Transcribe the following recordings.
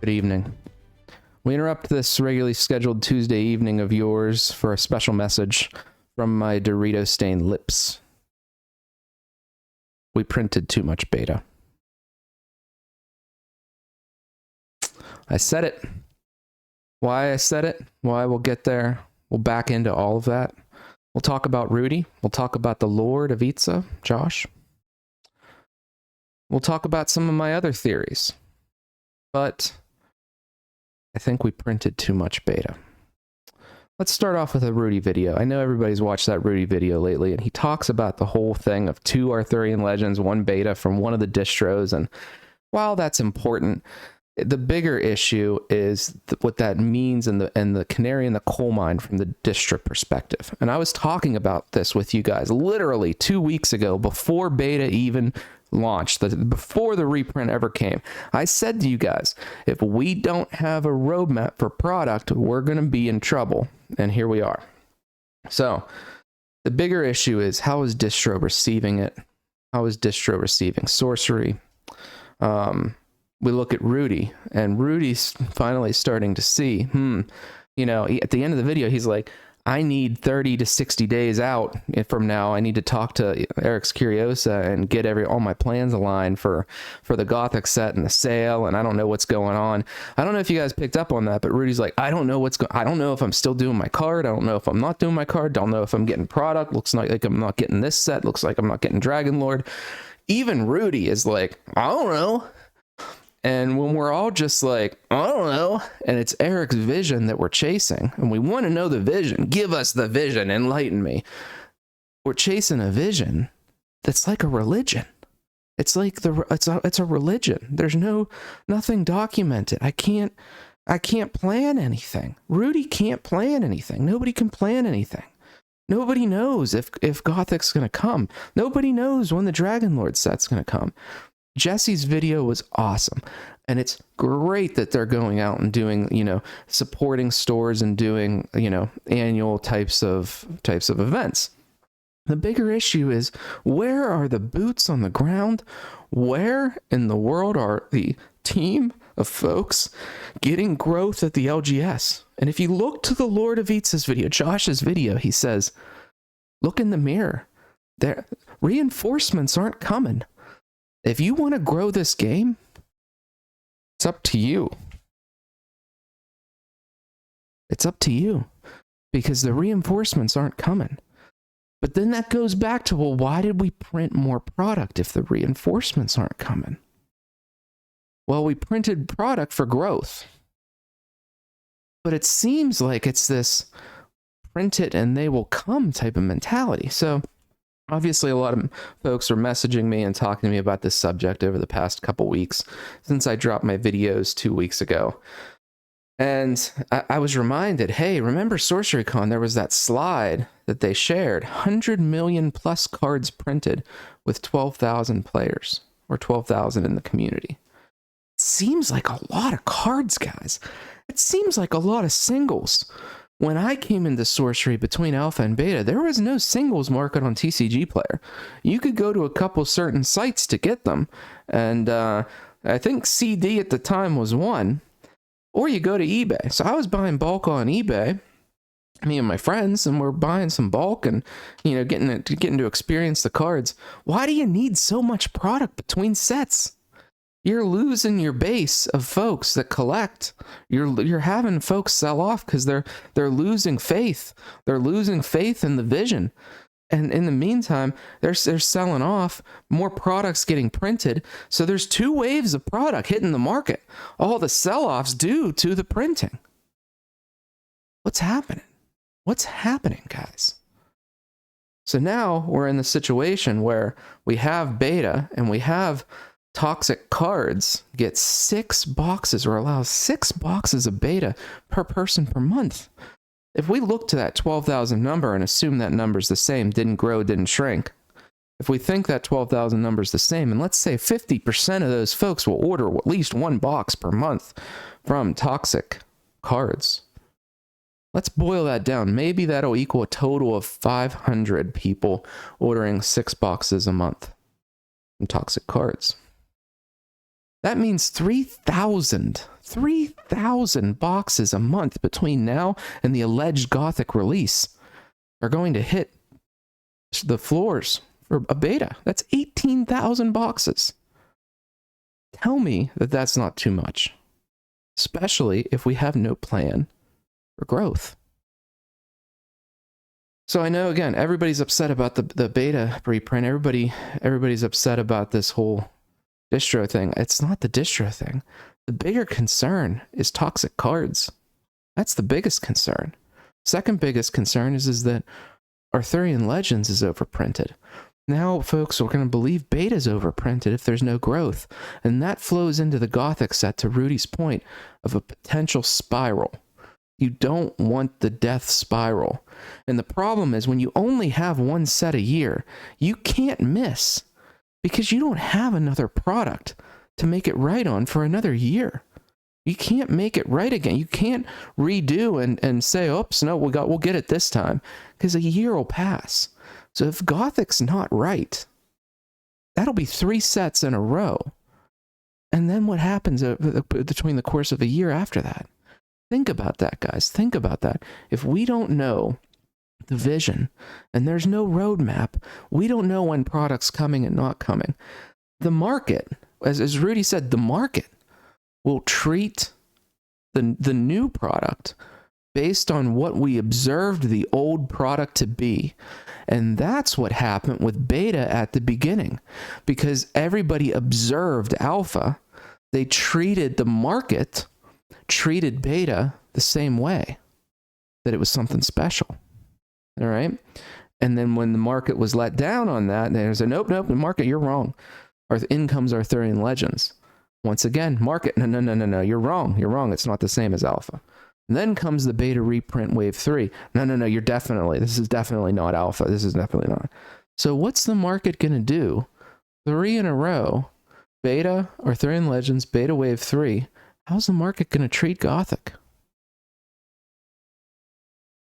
Good evening. We interrupt this regularly scheduled Tuesday evening of yours for a special message from my Dorito-stained lips. We printed too much beta. I said it. Why I said it, why we'll get there. We'll back into all of that. We'll talk about Rudy. We'll talk about the Lord of Itza, Josh. We'll talk about some of my other theories. But I think we printed too much beta. Let's start off with a Rudy video. I know everybody's watched that Rudy video lately, and he talks about the whole thing of 2 Arthurian legends, 1 beta from one of the distros, and while that's important, the bigger issue is what that means and the canary in the coal mine from the distro perspective. And I was talking about this with you guys literally 2 weeks ago before beta even launched, before the reprint ever came. I said to you guys, if we don't have a roadmap for product, we're going to be in trouble. And here we are. So the bigger issue is, how is distro receiving it? How is distro receiving Sorcery? We look at Rudy, and Rudy's finally starting to see, you know, at the end of the video, he's like, I need 30 to 60 days out from now. I need to talk to Eric's Curiosa and get all my plans aligned for the Gothic set and the sale, and I don't know what's going on. I don't know if you guys picked up on that, but Rudy's like, I don't know I don't know if I'm still doing my card. I don't know if I'm not doing my card. Don't know if I'm getting product. Looks like I'm not getting this set. Looks like I'm not getting Dragon Lord. Even Rudy is like, I don't know. And when we're all just like, I don't know, and it's Eric's vision that we're chasing, and we want to know the vision, give us the vision, enlighten me. We're chasing a vision that's like a religion. It's like it's a religion. There's nothing documented. I can't plan anything. Rudy can't plan anything. Nobody can plan anything. Nobody knows if Gothic's gonna come. Nobody knows when the Dragon Lord set's gonna come. Jesse's video was awesome, and it's great that they're going out and doing, you know, supporting stores and doing, you know, annual types of events. The bigger issue is, where are the boots on the ground? Where in the world are the team of folks getting growth at the LGS? And if you look to the Lord of Itza's video, Josh's video, he says, look in the mirror. There, reinforcements aren't coming. If you want to grow this game, it's up to you. It's up to you, because the reinforcements aren't coming. But then that goes back to, well, why did we print more product if the reinforcements aren't coming? Well, we printed product for growth. But it seems like it's this print it and they will come type of mentality. So obviously, a lot of folks are messaging me and talking to me about this subject over the past couple weeks since I dropped my videos 2 weeks ago. And I was reminded, hey, remember SorceryCon? There was that slide that they shared, 100 million plus cards printed with 12,000 players, or 12,000 in the community. It seems like a lot of cards, guys. It seems like a lot of singles. When I came into Sorcery between Alpha and Beta, there was no singles market on TCG Player. You could go to a couple certain sites to get them, and I think CD at the time was one, or you go to eBay. So I was buying bulk on eBay, me and my friends, and we're buying some bulk and, you know, getting to experience the cards. Why do you need so much product between sets? You're losing your base of folks that collect. You're having folks sell off because they're losing faith. They're losing faith in the vision. And in the meantime, they're selling off, more products getting printed. So there's 2 waves of product hitting the market. All the sell-offs due to the printing. What's happening? What's happening, guys? So now we're in the situation where we have beta and we have Toxic Cards get 6 boxes, or allows 6 boxes of beta per person per month. If we look to that 12,000 number and assume that number's the same, didn't grow, didn't shrink. If we think that 12,000 number's the same, and let's say 50% of those folks will order at least 1 box per month from Toxic Cards. Let's boil that down. Maybe that'll equal a total of 500 people ordering 6 boxes a month from Toxic Cards. That means 3,000 3,000 boxes a month between now and the alleged Gothic release are going to hit the floors for a beta. That's 18,000 boxes. Tell me that that's not too much, especially if we have no plan for growth. So I know, again, everybody's upset about the beta reprint. Everybody's upset about this whole distro thing. It's not the distro thing. The bigger concern is toxic cards. That's the biggest concern. Second biggest concern is that Arthurian Legends is overprinted. Now, folks, we're going to believe beta's overprinted if there's no growth. And that flows into the Gothic set, to Rudy's point, of a potential spiral. You don't want the death spiral. And the problem is, when you only have one set a year, you can't miss, because you don't have another product to make it right on for another year. You can't make it right again. You can't redo and say, oops, no, we'll get it this time, because a year will pass. So if Gothic's not right, that'll be 3 sets in a row. And then what happens between the course of a year after that? Think about that, guys. Think about that. If we don't know the vision and there's no roadmap, we don't know when product's coming and not coming. The market, as Rudy said, the market will treat the new product based on what we observed the old product to be. And that's what happened with beta at the beginning. Because everybody observed alpha, they treated the market, treated beta the same way, that it was something special. All right? And then when the market was let down on that, they said, nope, the market, you're wrong. In comes Arthurian Legends. Once again, market, no, you're wrong. It's not the same as alpha. And then comes the beta reprint wave 3. No, this is definitely not alpha. This is definitely not. So what's the market going to do? 3 in a row, beta, Arthurian Legends, beta wave 3. How's the market going to treat Gothic?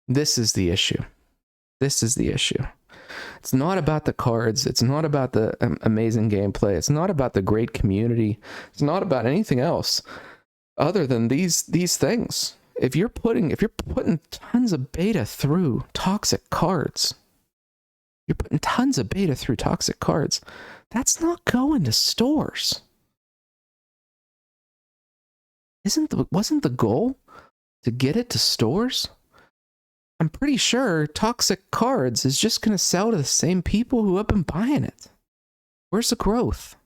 This is the issue. It's not about the cards. It's not about the amazing gameplay. It's not about the great community. It's not about anything else other than these things. If you're putting tons of beta through toxic cards, that's not going to stores. Wasn't the goal to get it to stores? I'm pretty sure toxic cards is just going to sell to the same people who have been buying it. Where's the growth?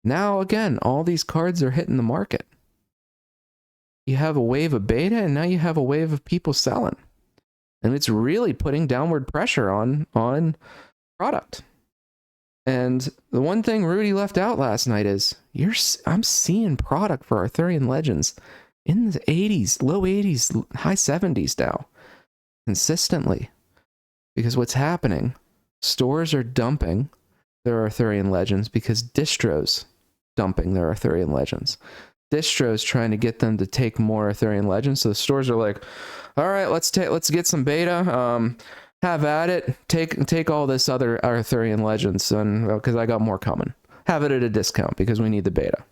Now, again, all these cards are hitting the market. You have a wave of beta, and now you have a wave of people selling. And it's really putting downward pressure on product. And the one thing Rudy left out last night is, I'm seeing product for Arthurian Legends in the 80s, low 80s, high 70s now, consistently. Because what's happening, stores are dumping their Arthurian Legends because distros dumping their Arthurian Legends. Distros trying to get them to take more Arthurian Legends. So the stores are like, all right, let's get some beta. Have at it. Take all this other Arthurian Legends, and because I got more coming. Have it at a discount because we need the beta.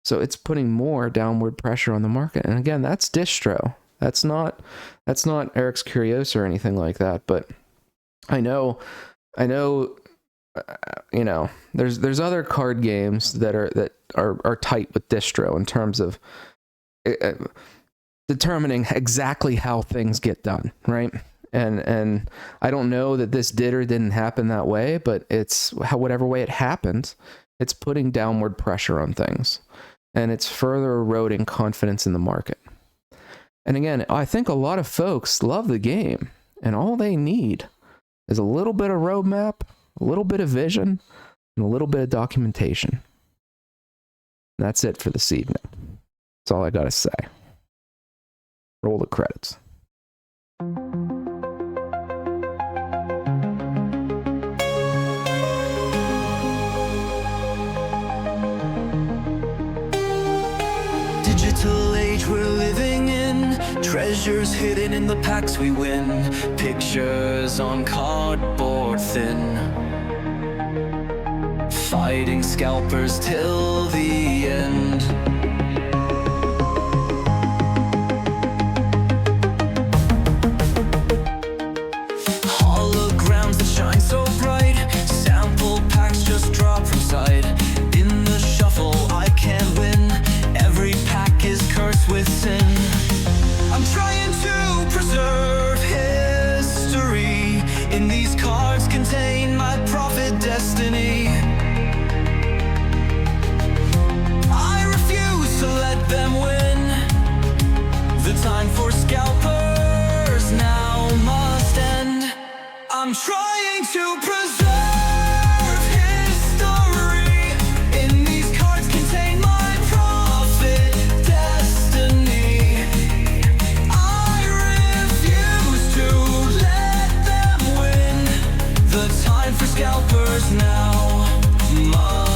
So it's putting more downward pressure on the market. And again, that's distro. That's not Eric's Curios or anything like that. But I know, there's other card games that are tight with distro in terms of determining exactly how things get done, right? And I don't know that this did or didn't happen that way, but it's whatever way it happened, it's putting downward pressure on things. And it's further eroding confidence in the market. And again, I think a lot of folks love the game, and all they need is a little bit of roadmap, a little bit of vision, and a little bit of documentation. And that's it for this evening. That's all I got to say. Roll the credits. Digital age we're living in, treasures hidden in the packs we win, pictures on cardboard thin. fighting scalpers till the end. Holograms that shine so bright, sample packs just drop from sight. In the shuffle I can't win, every pack is cursed with sin. I'm trying to preserve history, in these cards contain my prophet destiny. I refuse to let them win, the time for scalpers now must end. I'm trying to preserve history, in these cards contain my prophet destiny. I refuse to let them win, the time for scalpers now must